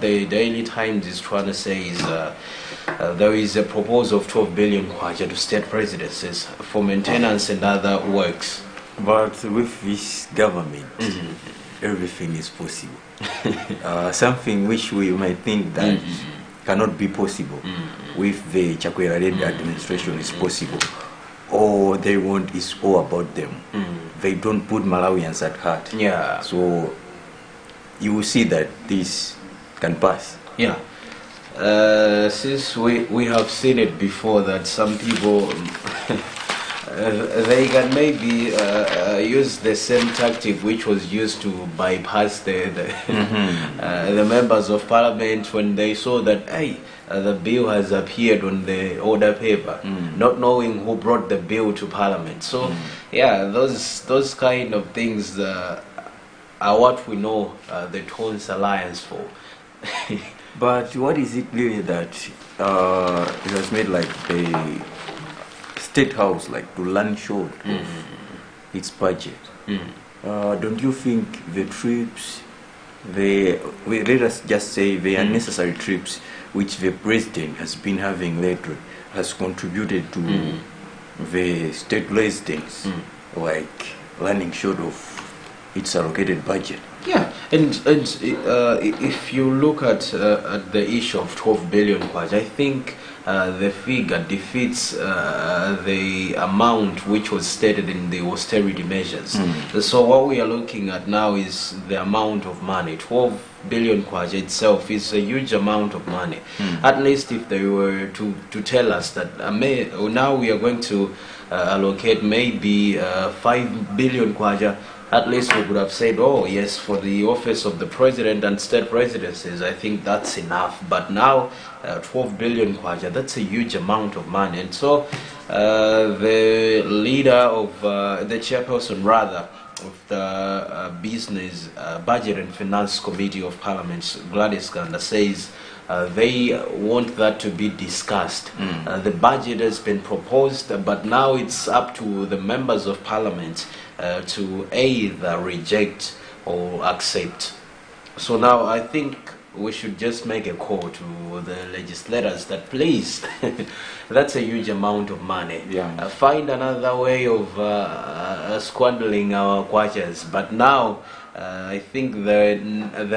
The Daily Times is trying to say is there is a proposal of 12 billion kwacha to state presidencies for maintenance and other works. But with this government, everything is possible. Something which we might think that cannot be possible with the Chakwera administration is possible. All they want is all about them. They don't put Malawians at heart. Yeah. So you will see that this can pass. Yeah. Since we have seen it before that some people they can maybe use the same tactic which was used to bypass the members of parliament when they saw that the bill has appeared on the order paper, not knowing who brought the bill to parliament. So yeah, those kind of things are what we know the Tones Alliance for. But what is it really that it has made like the State House like to land short of its budget? Don't you think the trips, let us just say the unnecessary trips which the president has been having lately has contributed to the state residents like landing short of its allocated budget? Yeah, and if you look at the issue of 12 billion kwacha, I think the figure defeats the amount which was stated in the austerity measures. So what we are looking at now is the amount of money. 12 billion kwacha itself is a huge amount of money. At least if they were to tell us that now we are going to allocate maybe 5 billion kwacha, at least we would have said, oh yes, for the office of the president and state presidencies, I think that's enough. But now 12 billion kwacha, that's a huge amount of money. And so the leader of the chairperson rather of the business budget and finance committee of parliament, Gladys Ganda, says they want that to be discussed. The budget has been proposed, but now it's up to the members of parliament to either reject or accept. So now I think we should just make a call to the legislators that please, that's a huge amount of money. Find another way of squandering our kwachas. But now I think the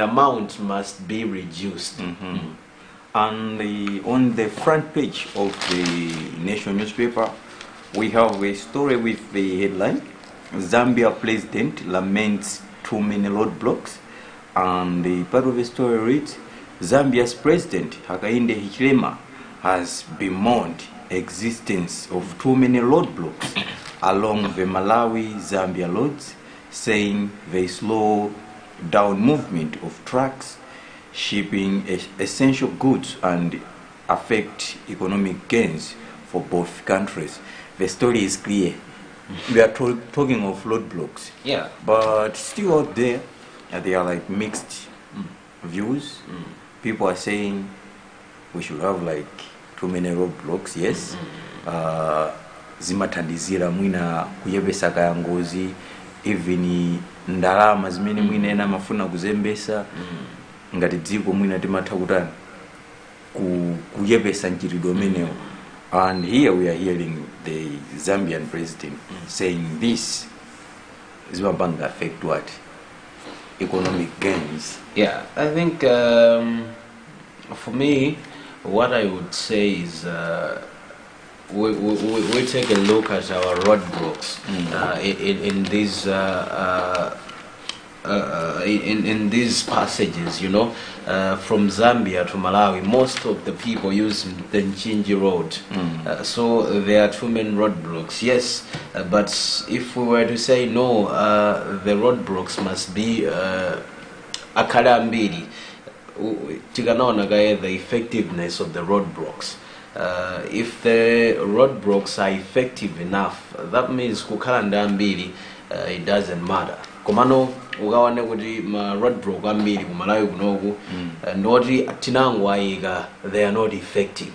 amount must be reduced. And on the front page of the Nation newspaper, we have a story with the headline, Zambia President laments too many roadblocks. And the part of the story reads, Zambia's President Hakainde Hichilema has bemoaned existence of too many roadblocks along the Malawi-Zambia roads, saying they slow down movement of trucks shipping essential goods and affect economic gains for both countries. The story is clear. We are talking of roadblocks. Yeah. But still out there, they are like mixed views. People are saying we should have like too many roadblocks. Yes. Zimatandizira mwina kuyebesa kaya ngozi, even ndalama zimene mwina ena mafuna kuzembesa ngati dziko mwina timatha kutani kuyebesa nchitidwe umenewo. And here we are hearing the Zambian president saying this is going to affect what? Economic gains. Yeah, I think for me, what I would say is we take a look at our roadblocks in these passages, you know, from Zambia to Malawi. Most of the people use the Nchinji road, so there are too many roadblocks. Yes, but if we were to say no, the roadblocks must be akalambiri, tikanaona the effectiveness of the roadblocks. If the roadblocks are effective enough, that means kukalambiri, it doesn't matter. Komano ugawane kuti ma roadblock ambiri ku Malawi kunoku ndoti tinangwaiga, they are not effective.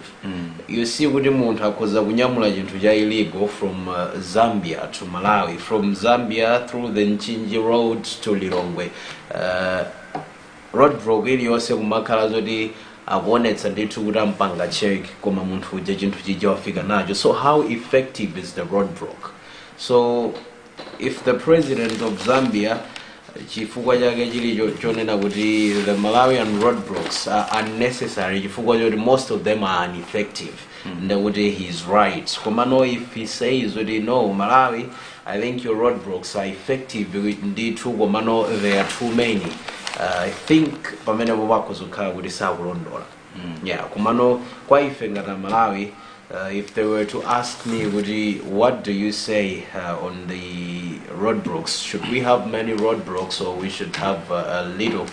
You see kuti munthu akhoza kunyamula chinthu cha illegal from Zambia to Malawi, from Zambia through the Nchinji road to Lilongwe. roadblock iliyonse kumakhala zoti akuonetsa ndithu kuti ampanga check koma munthu uja chinthu chija wafika nacho. So how effective is the roadblock? So if the president of Zambia chifukwa chake chili chonena kuti the Malawian roadblocks are unnecessary chifukwa choti most of them are ineffective, ndekuti he's right. Komano if he says kuti no, Malawi, I think your roadblocks are effective ndithu komano there are too many, I think pamene pakuzokhala kuti sakulondola. Yeah, komano kwa ife ngati Malawi, if they were to ask me, what do you say on the roadblocks? Should we have many roadblocks or we should have a little?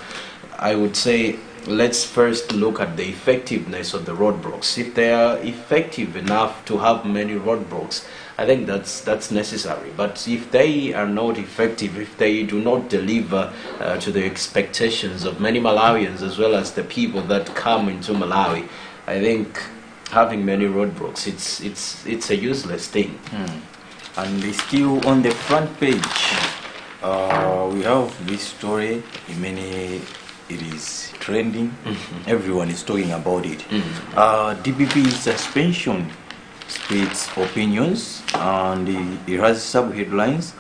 I would say let's first look at the effectiveness of the roadblocks. If they are effective enough to have many roadblocks, I think that's necessary. But if they are not effective, if they do not deliver to the expectations of many Malawians as well as the people that come into Malawi, I think having many roadblocks, it's a useless thing. And still on the front page, we have this story. It is trending. Everyone is talking about it. DPP suspension splits opinions, and it has sub-headlines: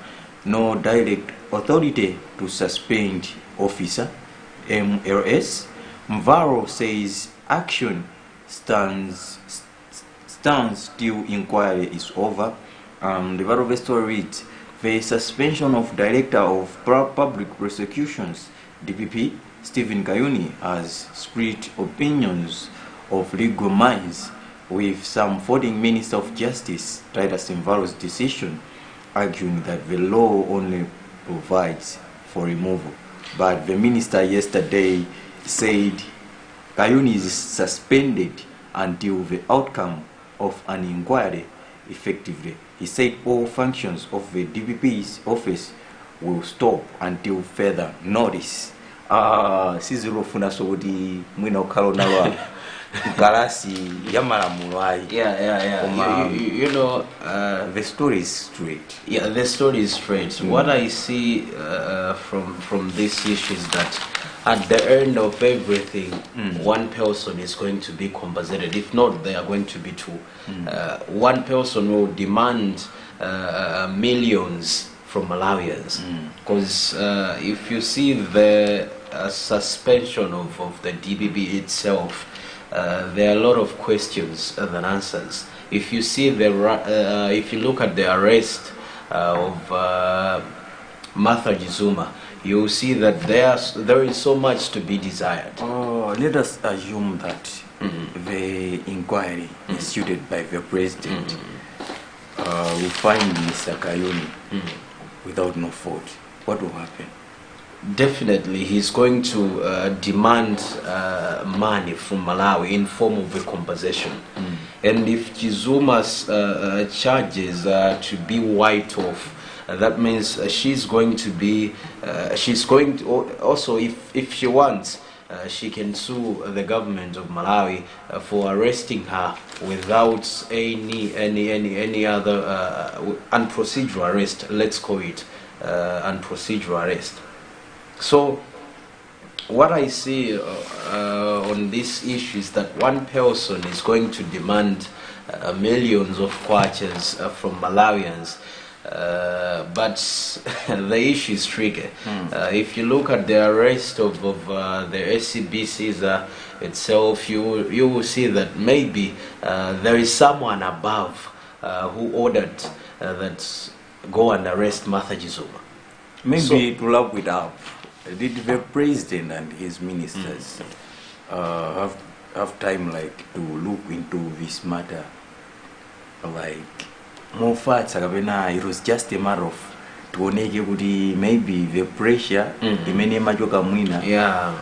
no direct authority to suspend officer. MLS. Mvaro says action stands till inquiry is over. The part of the story reads: the suspension of Director of Public Prosecutions, DPP, Stephen Kayuni, has split opinions of legal minds, with some voting Minister of Justice, Titus Mvaro's decision, arguing that the law only provides for removal. But the minister yesterday said Kayuni is suspended until the outcome of an inquiry. Effectively, he said all functions of the DPP's office will stop until further notice. Sizirofuna sogoti mwina ukalonawa ukalasi yamalamulo. Yeah. You know, the story is straight. Yeah, the story is straight. What I see from this issue is that at the end of everything, one person is going to be compensated. If not, they are going to be two. One person will demand millions from Malawians. Because if you see the suspension of the DBB itself, there are a lot of questions than answers. If you see if you look at the arrest of Martha Jizuma, you see that there is so much to be desired. Let us assume that the inquiry instituted by the president will find Mr. Kayuni without no fault. What will happen? Definitely, he's going to demand money from Malawi in form of a compensation. And if Chizuma's charges are to be wiped off, that means she's going to be, also if she wants, she can sue the government of Malawi for arresting her without any other unprocedural arrest. Let's call it unprocedural arrest. So what I see on this issue is that one person is going to demand millions of kwaches from Malawians. But the issue is tricky. If you look at the arrest of the SCBC itself, you will see that maybe there is someone above who ordered that go and arrest Martha Jizuma. Maybe to wrap it up, did the president and his ministers have time to look into this matter, more facts? It was just a matter of tuoneke maybe the pressure imene machoka mwina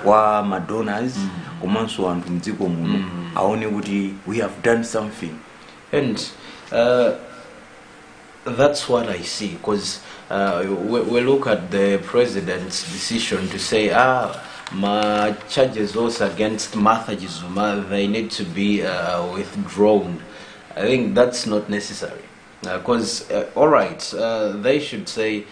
wa madonors komanso anthu mdziko muno aone kuti we have done something. And that's what I see, because we look at the president's decision to say my charges also against Martha Jizuma, they need to be withdrawn. I think that's not necessary. Because, alright, they should say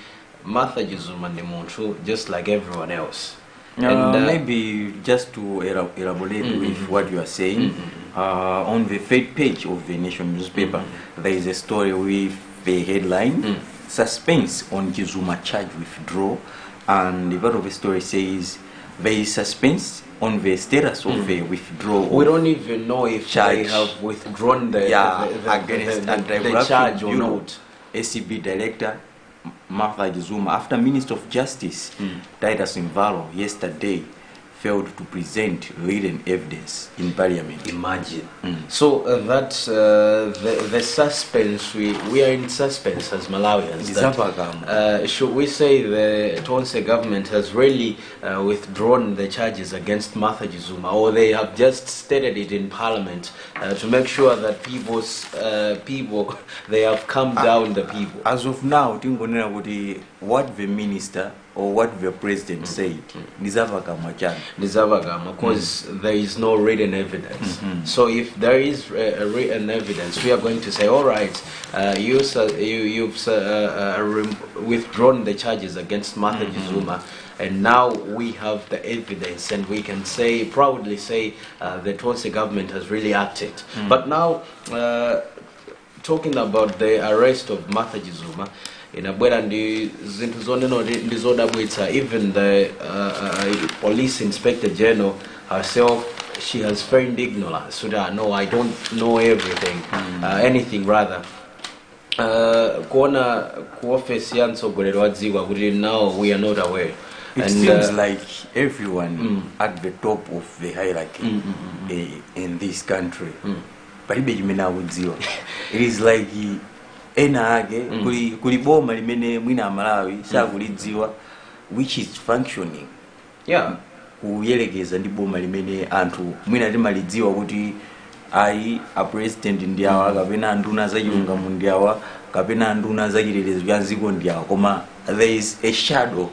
Martha Jizuma ni muntu just like everyone else. Maybe just to elaborate with what you are saying, on the third page of the Nation newspaper, there is a story with the headline, Suspense on Chizuma charge withdraw, and the part of the story says there is suspense on the status of the withdrawal. We don't even know if they have withdrawn the charge or not. ACB Director Martha Jizuma, after Minister of Justice Titus Invalo yesterday failed to present written evidence in Parliament. Imagine. So the suspense, we are in suspense as Malawians. Should we say the Tonse government has really withdrawn the charges against Martha Jizuma, or they have just stated it in Parliament to make sure that people they have calmed down the people? As of now, what the minister or what the president said, because there is no written evidence. So if there is written evidence, we are going to say, all right, you've withdrawn the charges against Martha Jizuma, and now we have the evidence, and we can say proudly say the Tonse government has really acted. But now, talking about the arrest of Martha Jizuma, inabwera ndi zinthu zoneno ndizodabwitsa. Even the police inspector general herself, she has feigned ignorance. So that no, I don't know everything, anything rather. Kuona kuofesi yansogolero wadziwa kuti now we are not aware. It seems like everyone at the top of the hierarchy in this country. It is like enage kuliboma limene mwina amalawi sakulidziwa which is functioning. Kuyelekeza ndi boma limene anthu mwina timalidziwa kuti ayi a president ndiawa kapena nduna zachilungamo ndiawa kapena nduna zachitetezo cha nziko ndiawa, koma there is a shadow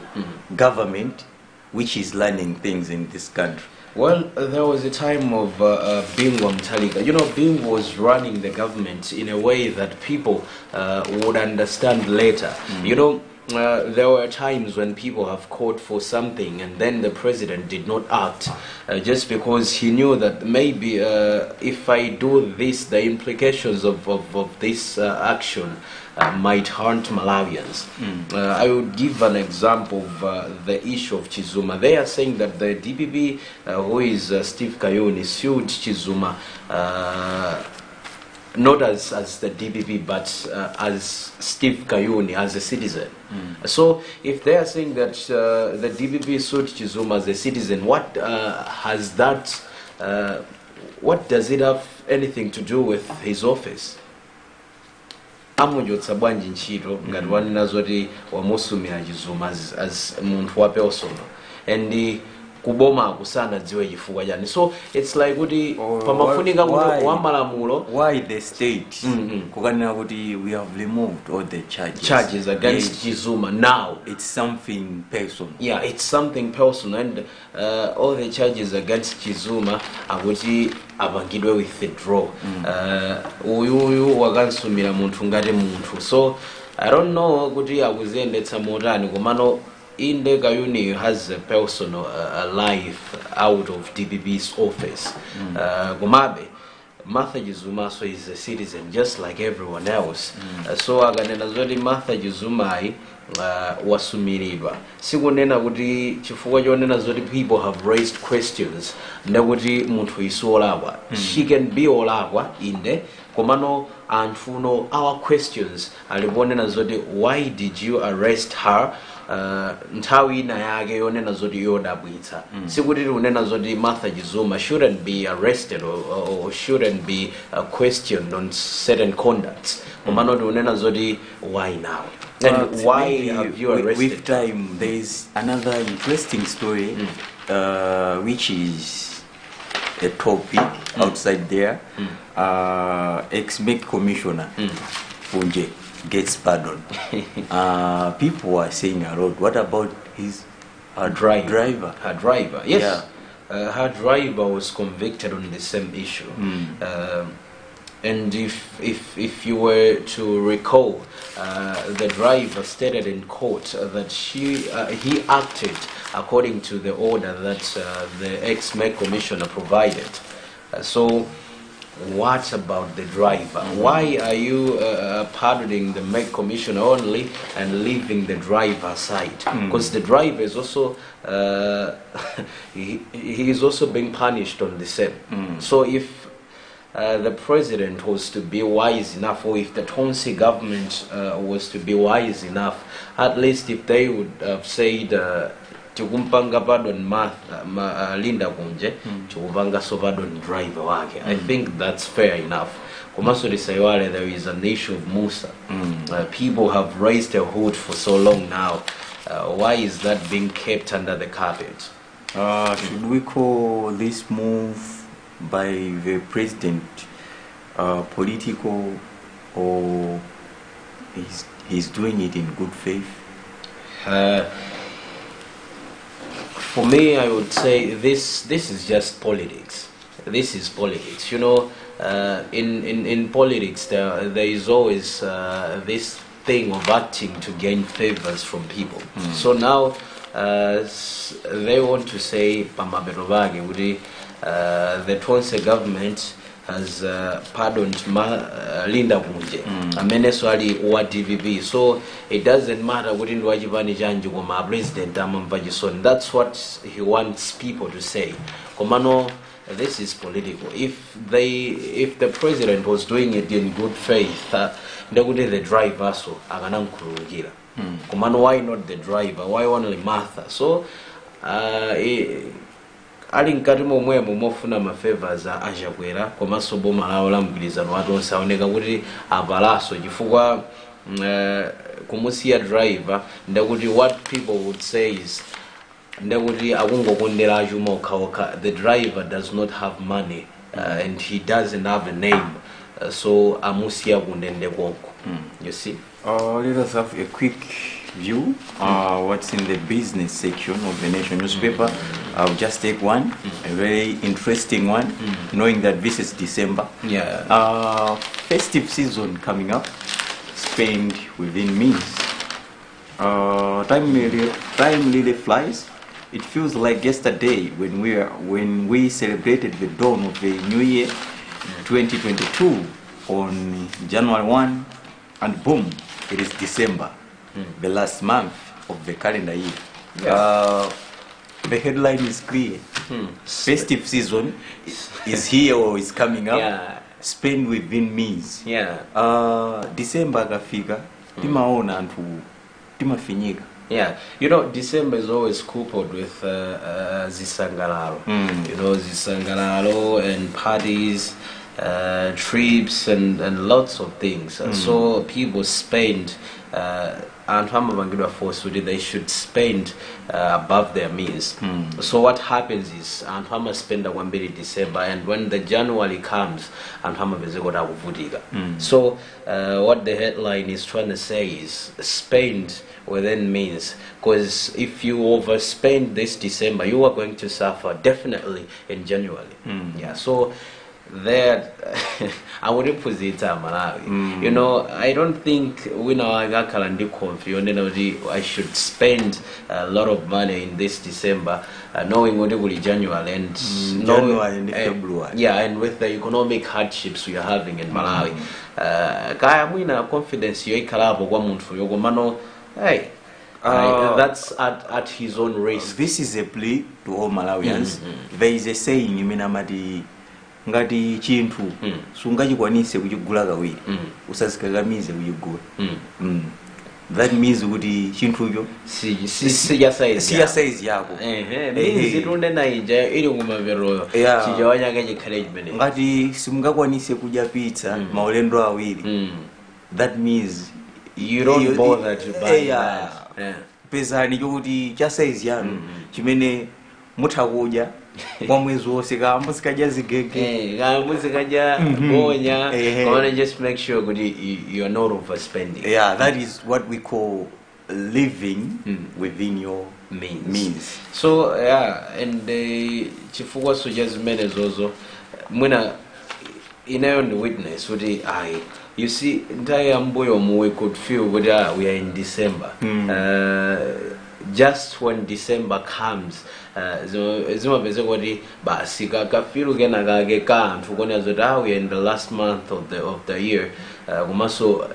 government which is learning things in this country. Well, there was a time of Bingwa Mtalika. You know, Bing was running the government in a way that people would understand later. You know, there were times when people have called for something and then the president did not act just because he knew that maybe if I do this, the implications of this action might haunt Malawians. I would give an example of the issue of Chizuma. They are saying that the DPP, who is Steve Kayuni, sued Chizuma not as the DPP, but as Steve Kayuni, as a citizen. So if they are saying that the DPP sued Chizuma as a citizen, what has that? What does it have anything to do with his office? Amujotsa bwanji ntchito ngati wanena zoti wamusumira Chizuma as munthu wa personal, and kuboma kusana dziwe chifukwa chani. So it's like kuti pamafunika kuti wamalamulo, why the state kukanena kuti we have removed all the charges against Chizuma. Now it's something personal. Yeah, it's something personal, and all the charges against Chizuma akuti abangidwe withdraw. Uyu wakansumira munthu ngati munthu. So I don't know kuti akuziyendetsa motani, komano Inde Kayuni has a personal life out of DPP's office. Gumabe, Martha Jizuma so is a citizen just like everyone else. So aganena zoti Martha Jizuma wasumiridwa. Sikunena kuti chifukwa chonena zoti people have raised questions ndakuti munthu isolakwa. She can be olakwa inde, komano anthuno our questions alibonena zoti why did you arrest her? Nthawi ina yake yonena zoti yodabwitsa. Sikuti unena zoti Martha Jizuma shouldn't be arrested or shouldn't be questioned on certain conducts. Komano unena zoti why now? And why have you arrested? With time, there is another interesting story, which is a topic outside there. Ex-Met Commissioner Funje gets pardoned. People are saying a lot. What about his driver? Her driver, yes. Yeah. Her driver was convicted on the same issue. And if you were to recall, the driver stated in court that he acted according to the order that the ex-Met commissioner provided. So what about the driver? Why are you pardoning the Met commissioner only and leaving the driver aside? Because the driver is also he is also being punished on the same. So if the president was to be wise enough, or if the Tonsi government was to be wise enough, at least if they would have said chikumpanga pardon Linda Kunje, chikupanga so pardon driver wake. I think that's fair enough. Komasuri Sayawale, there is an issue of Musa. People have raised their hood for so long now. Why is that being kept under the carpet? Should we call this move by the president political, or he's doing it in good faith? For me, I would say this is just politics. This is politics. You know, in politics there is always this thing of acting to gain favors from people. So now they want to say the Tonse government has pardoned Linda Kunje, ameneswali wa DVB. So it doesn't matter within Wajibani Janju Goma President Amamvajison. That's what he wants people to say. Komano, this is political. If the president was doing it in good faith, the driver so aganamkurugira. Komano, why not the driver? Why only Martha? So ali nkati momwe mumofuna mafavors ajakwera komanso boma lawo lamgwirizano watonse aoneka kuti avalaso chifukwa kumusiya driver ndakuti what people would say is ndakuti akungokondera achuma okhaokha. The driver does not have money and he doesn't have a name, so amusiya kundende konko. You see? Let us have a quick view what's in the business section of the Nation newspaper. I'll just take one, a very interesting one, knowing that this is December. Festive season coming up, spend within means. Time really flies. It feels like yesterday when we celebrated the dawn of the new year 2022 on January 1, and boom, it is December, the last month of the calendar year. The headline is clear. Festive season is here or is coming up. Spend within means. December gafika, timaona antu timafinyika. You know, December is always coupled with zisangalalo. You know, zisangalalo and parties, trips and lots of things. So people spend and they should spend above their means. So what happens is and spend one December, and when the January comes and so what the headline is trying to say is spend within means, because if you overspend this December you are going to suffer definitely in January. So that I wouldn't put it Malawi. You know, I don't think we know I should spend a lot of money in this December, knowing what it will be January and January and February. And with the economic hardships we are having in Malawi. Kaya mwina confidence yo ikalabo kwa muntu yo gomano, hey, that's at his own risk. This is a plea to all Malawians. There is a saying iminamadi ngati chinthu sungachikwanise kuchigula kawiri usazikakamize kuchigula. That means kuti chinthucho siya size yako means itunde naija ili kumavero chijawanya encouragement ngati simungakwanise kudya pizza maulendo awiri. That means you don't bother to buy that. Pezani chokuti cha size yanu chimene mutakudya kwa mwezi wose kama musikaja zigege kama musikaja gonya or just make sure you're not overspending. That is what we call living within your means. So and chifukwa so just menezozo mwina inayo ndi witness kuti ayi, you see nthawi yambuyo we could feel kuti we are in December. Just when December comes, zimapeze kuti basi kafilu kena kake kanthu kuona zoti we are in the last month of the year, komanso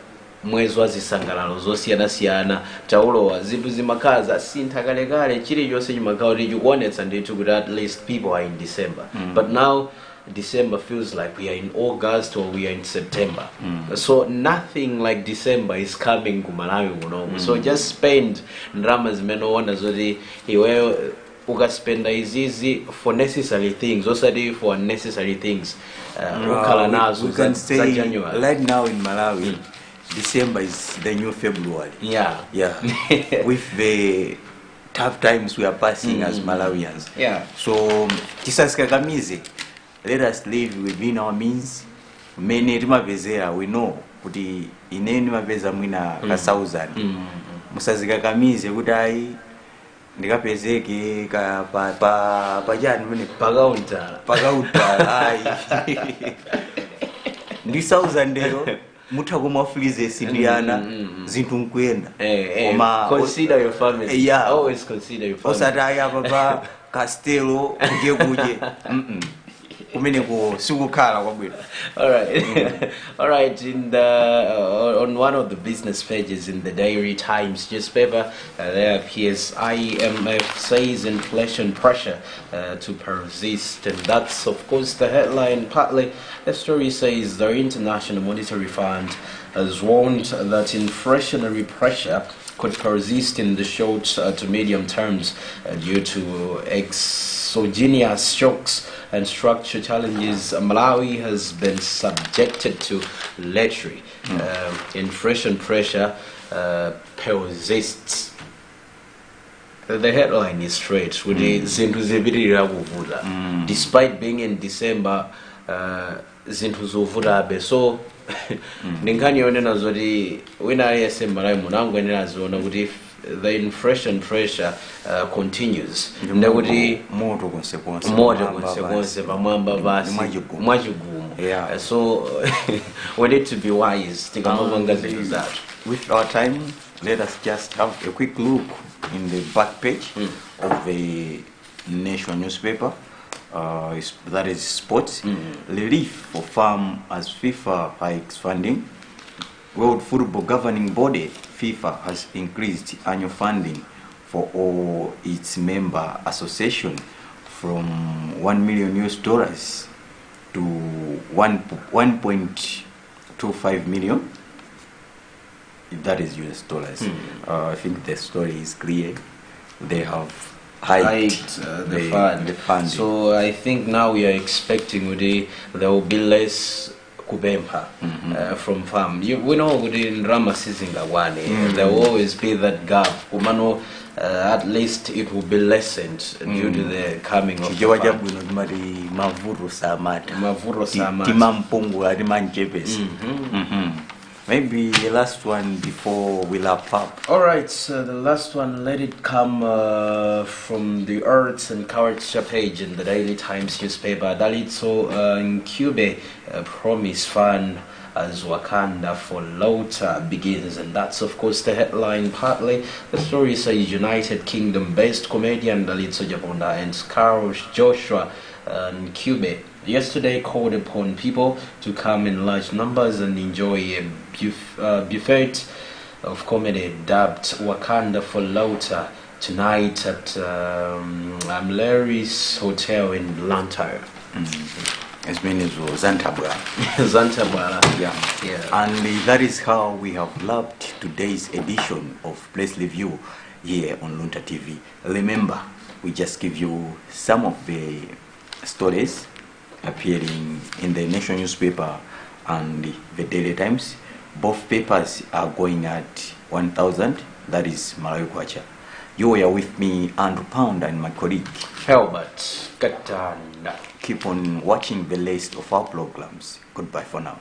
mwezi wa zisangalalo zosiyana-siyana taulowa zinthu zimakhala zasintha kalekale, chilichonse chimakhala kuti chikuonetsa ndithu kuti at least people are in December. But now December feels like we are in August or we are in September. So nothing like December is coming to Malawi, you know. So just spend ndrama zimene ona zoti iweyo ukaspenda izizi for necessary things, osati for unnecessary things. Ukhala nazo we can say January. right now in Malawi, December is the new February. Yeah. With the tough times we are passing as Malawians. Yeah. So tisasikakamize, let us live within our means. Many timapezera, we know kuti ineni mapeza mwina ka 1000. Musazikakamize kuti ayi ndikapezeke ka pa jani mene pakaunta ayi ndi 1000 lero mutha kumaflize sindiyana zinthu nkuyenda. Consider your family. Yeah. Always consider your family. Osati ayi apa Castello kuje kumeneko sikukhala kwabwino. All right. In the on one of the business pages in the Daily Times newspaper, there appears IMF says inflation pressure to persist, and that's of course the headline. Partly, the story says the International Monetary Fund has warned that inflationary pressure could persist in the short to medium terms due to exogenous shocks and structural challenges Malawi has been subjected to lately. Inflation pressure persists. The headline is straight with the zinthu zipitirira kuvuta. Despite being in December, zinthu zovuta so ndinkhani yonena zoti wina aliyese Malawi munangoyenera ziona kuti the inflation pressure continues, ndekuti moto consequence pamwamba basi mwachigumu. So we need to be wise tikamapanga zinthu zathu. With our time, let us just have a quick look in the back page of the Nation newspaper. That is sports. Relief for farm as FIFA hikes funding. World Football Governing Body FIFA has increased annual funding for all its member association from $1 million to 1.25 million. That is US dollars. I think the story is clear. They have hiked the funding. So I think now we are expecting there will be less kubempa from farm. We know within Rama Sizingawani, there will always be that gap. Umano, at least it will be lessened due to the coming of the farm. Maybe the last one before we wrap up. Alright, so the last one, let it come from the Arts and Culture page in the Daily Times newspaper. Dalitso Nkube promise fund as Wakanda for Luntha begins, and that's of course the headline. Partly the story says United Kingdom based comedian Dalitso Japonda and Carl Joshua Nkube yesterday called upon people to come in large numbers and enjoy a buffet of comedy dubbed Wakanda for Luntha tonight at Larry's Hotel in Luntha. As many as Zantabra. Yeah. And that is how we have loved today's edition of Place Review here on Luntha TV. Remember, we just give you some of the stories appearing in the Nation newspaper and the Daily Times. Both papers are going at 1,000. That is Malawi Kwacha. You are with me, Andrew Pound, and my colleague Helbert Katanda. Keep on watching the list of our programs. Goodbye for now.